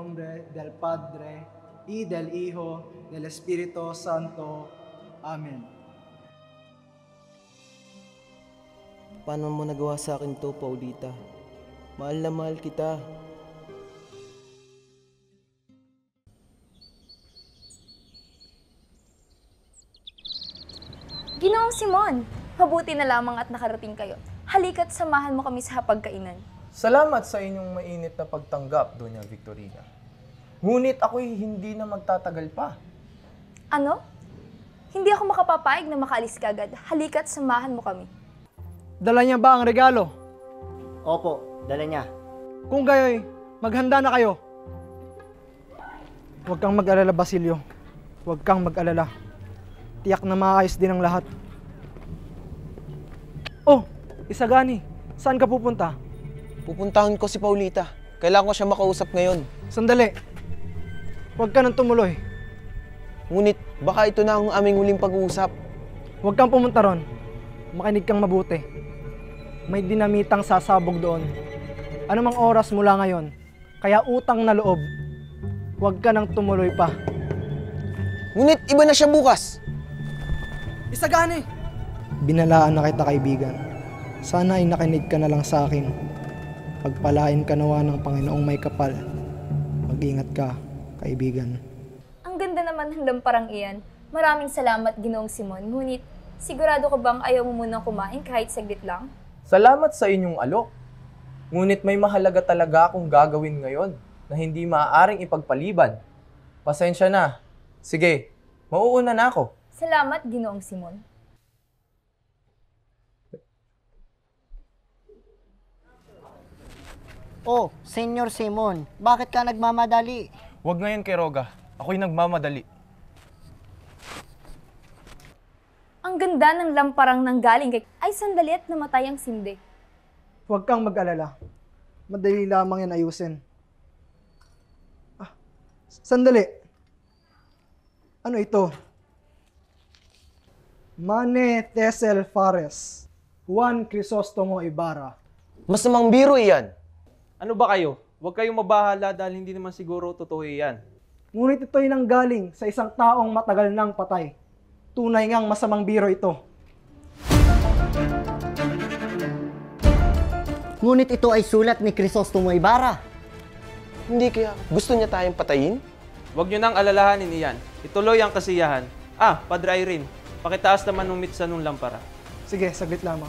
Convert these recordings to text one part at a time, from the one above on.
nombre del Padre, y del Hijo, del Espíritu Santo. Amen. Paano mo nagawa sa akin to, Paulita? Mahal na mahal kita. Ginoong Simon, mabuti na lamang at nakarating kayo. Halika't samahan mo kami sa hapagkainan. Salamat sa inyong mainit na pagtanggap, Doña Victorina. Ngunit ako'y hindi na magtatagal pa. Ano? Hindi ako makapapayag na makaalis ka agad. Halika't samahan mo kami. Dala niya ba ang regalo? Opo, dala niya. Kung gayoy, maghanda na kayo. Huwag kang mag-alala, Basilio. Huwag kang mag-alala. Tiyak na maayos din ang lahat. Oh, Isagani, saan ka pupunta? Pupuntahan ko si Paulita. Kailangan ko siya makausap ngayon. Sandali. Huwag ka nang tumuloy. Ngunit baka ito na ang aming huling pag-uusap. Huwag kang pumunta ron. Makinig kang mabuti. May dinamitang sasabog doon. Anumang oras mula ngayon, kaya utang na loob. Huwag ka nang tumuloy pa. Ngunit iba na siya bukas. Isagani! Binalaan na kita, kaibigan. Sana ay nakinig ka na lang sa akin. Pagpalain ka nawa ng Panginoong may kapal. Mag-ingat ka, kaibigan. Ang ganda naman ng lamparang iyan. Maraming salamat, Ginoong Simon. Ngunit, sigurado ka bang ayaw mo munang kumain kahit saglit lang? Salamat sa inyong alok. Ngunit may mahalaga talaga akong gagawin ngayon na hindi maaaring ipagpaliban. Pasensya na. Sige, mauuna na ako. Salamat, Ginoong Simon. Oh, Senyor Simon, bakit ka nagmamadali? Huwag ngayon kay Roga. Ako'y nagmamadali. Ang ganda ng lamparang nanggaling kay... Ay, sandali at namatay ang sindi. Huwag kang mag-alala. Madali lamang yan ayusin. Sandali. Ano ito? Mane Tesel Fares, Juan Crisostomo Ibarra. Masamang biro iyan. Ano ba kayo? Huwag kayong mabahala dahil hindi naman siguro totoo yan. Ngunit ito'y nanggaling sa isang taong matagal nang patay. Tunay ngang masamang biro ito. Ngunit ito ay sulat ni Crisostomo Ibarra. Hindi kaya gusto niya tayong patayin? Huwag nyo nang alalahanin iyan. Ituloy ang kasiyahan. Padre Irene, pakitaas naman ng mitsa nung lampara. Sige, saglit lamang.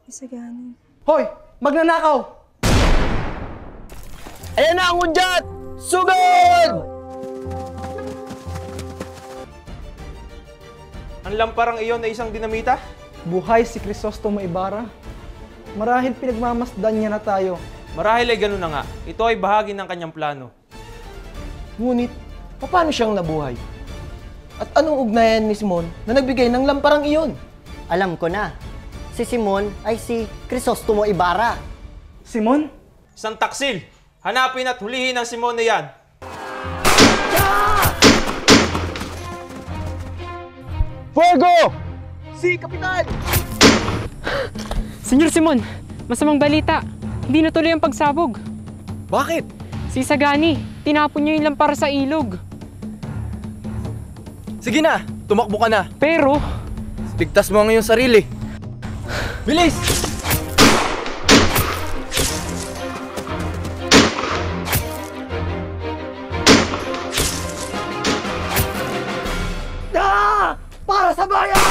Isagani. Hoy! Magnanakaw! Ayan na ang hudyat! Sugod! Ang lamparang iyon ay isang dinamita? Buhay si Crisostomo Ibarra. Marahil pinagmamasdan niya na tayo. Marahil ay ganun na nga. Ito ay bahagi ng kanyang plano. Ngunit, paano siyang nabuhay? At anong ugnayan ni Simon na nagbigay ng lamparang iyon? Alam ko na. Si Simon ay si Crisostomo Ibarra. Simon? Isang taksil! Hanapin at hulihin ang Simon na yan! Fuego! Si Kapitan! Senyor Simon, masamang balita. Hindi natuloy ang pagsabog. Bakit? Si Isagani, tinapon niyo yung lampara sa ilog. Sige na, tumakbo ka na. Pero, Ligtas mo ang iyong sarili. Bilis! Para sa bayan!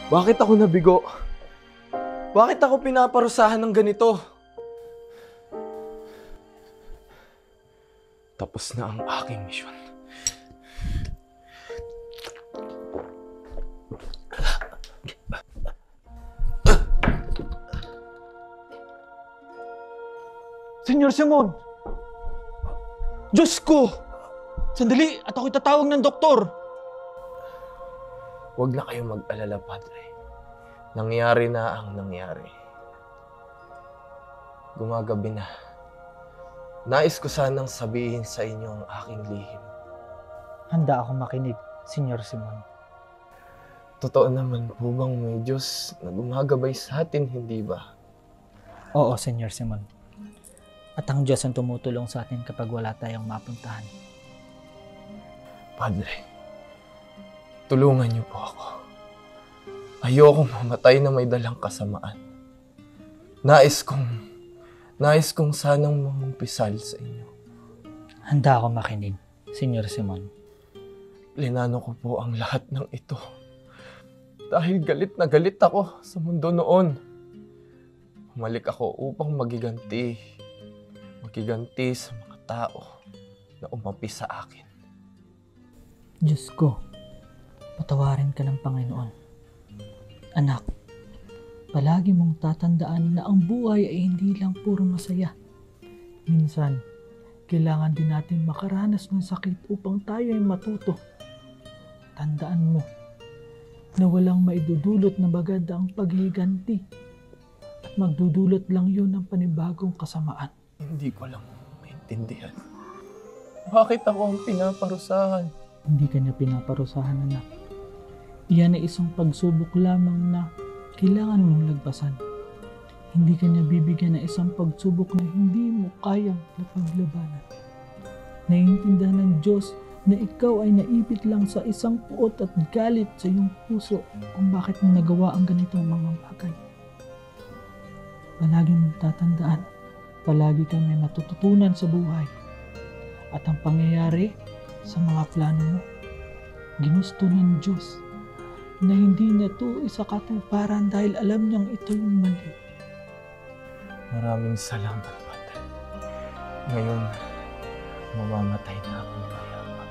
Bakit ako nabigo? Bakit ako pinaparusahan ng ganito? Tapos na ang aking misyon. Senyor Simon! Diyos ko! Sandali, at ako'y tatawag ng doktor. Huwag na kayong mag-alala, Padre. Nangyari na ang nangyari. Gumagabi na. Nais ko sanang sabihin sa inyo ang aking lihim. Handa ako makinig, Senyor Simon. Totoo naman po bang may Diyos na gumagabay sa atin, hindi ba? Oo, Senyor Simon. At ang Diyos ang tumutulong sa atin kapag wala tayong mapuntahan. Padre, tulungan niyo po ako. Ayokong mamatay na may dalang kasamaan. Nais kong sanang mamumpisal sa inyo. Handa ako makinig, Senyor Simon. Linano ko po ang lahat ng ito. Dahil galit na galit ako sa mundo noon. Humalik ako upang magiganti sa mga tao na umampi sa akin. Diyos ko, patawarin ka ng Panginoon. Anak, palagi mong tatandaan na ang buhay ay hindi lang puro masaya. Minsan, kailangan din natin makaranas ng sakit upang tayo ay matuto. Tandaan mo na walang maidudulot na maganda ang paghiganti at magdudulot lang yun ng panibagong kasamaan. Hindi ko lang maintindihan. Bakit ako ang pinaparusahan? Hindi ka niya pinaparusahan, anak. Iyan ay isang pagsubok lamang na kailangan mong lagpasan. Hindi ka niya bibigyan ng isang pagsubok na hindi mo kayang napaglabanan. Naiintindihan ng Diyos na ikaw ay naipit lang sa isang puot at galit sa iyong puso kung bakit mo nagawa ang ganitong mga bagay. Palagi mong tatandaan, palagi kang may matututunan sa buhay. At ang pangyayari sa mga plano mo, ginusto ng Diyos na hindi niya ito isakatuparan dahil alam niyang ito yung mali. Maraming salamat, Padre. Ngayon, mamamatay na ako ng mayaman.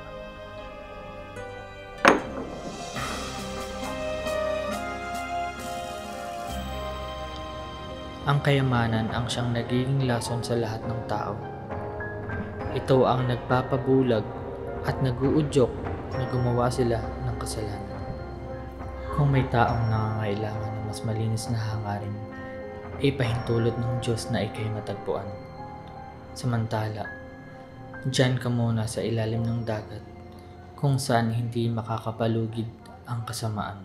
Ang kayamanan ang siyang nagiging lason sa lahat ng tao. Ito ang nagpapabulag at naguudyok na gumawa sila ng kasalanan. Kung may taong nangangailangan ng mas malinis na hangarin, ay pahintulot ng Diyos na ikay matagpuan. Samantala, diyan ka muna sa ilalim ng dagat kung saan hindi makakapalugid ang kasamaan.